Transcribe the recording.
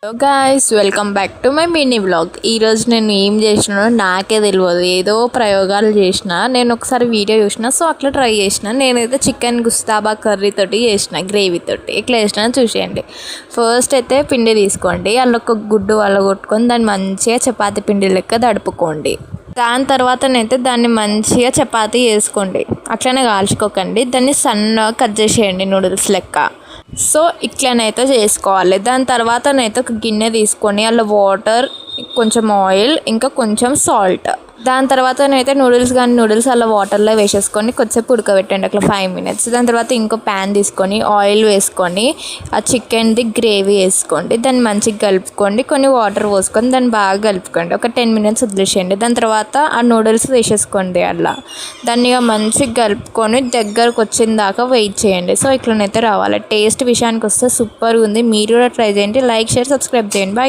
Hello guys, welcome back to my mini vlog. ఈరోజు నేను ఏం చేసినానో నాకే తెలియదు. ఏదో ప్రయోగాలు చేసిన. నేను ఒకసారి వీడియో చూసిన, సో అట్లా ట్రై చేసిన. నేనైతే చికెన్ గుస్తాబా కర్రీ తోటి చేసిన, గ్రేవీ తోటి. ఎట్లా చేసినా చూసేయండి. ఫస్ట్ అయితే పిండి తీసుకోండి, అందులో ఒక గుడ్డు కొట్టుకొని దాన్ని మంచిగా చపాతీ పిండి లెక్క తడుపుకోండి. దాని తర్వాతనైతే దాన్ని మంచిగా చపాతీ వేసుకోండి. అట్లనే కాల్చుకోకండి, దాన్ని సన్నగా కట్ చేసేయండి నూడిల్స్ లెక్క. సో ఇట్లనైతే చేసుకోవాలి. దాని తర్వాతనైతే ఒక గిన్నె తీసుకొని అందులో వాటర్, కొంచెం ఆయిల్, ఇంకా కొంచెం సాల్ట్. దాని తర్వాతనైతే నూడిల్స్ అలా వాటర్లో వేసేసుకొని కొద్దిసేపు ఉడకబెట్టండి, అట్లా 5 minutes. దాని తర్వాత ఇంకో ప్యాన్ తీసుకొని ఆయిల్ వేసుకొని ఆ చికెన్ది గ్రేవీ వేసుకోండి. దాన్ని మంచిగా కలుపుకోండి, కొన్ని వాటర్ పోసుకొని దాన్ని బాగా కలుపుకోండి. ఒక 10 minutes వదిలేసేయండి. దాని తర్వాత ఆ నూడిల్స్ వేసేసుకోండి అలా. దాన్ని మంచిగా కలుపుకొని దగ్గరకు వచ్చిన దాకా వెయిట్ చేయండి. సో ఇట్లనైతే రావాలి. టేస్ట్ విషయానికి వస్తే సూపర్గా ఉంది. మీరు కూడా ట్రై చేయండి. లైక్, షేర్, సబ్స్క్రైబ్ చేయండి. బాయ్.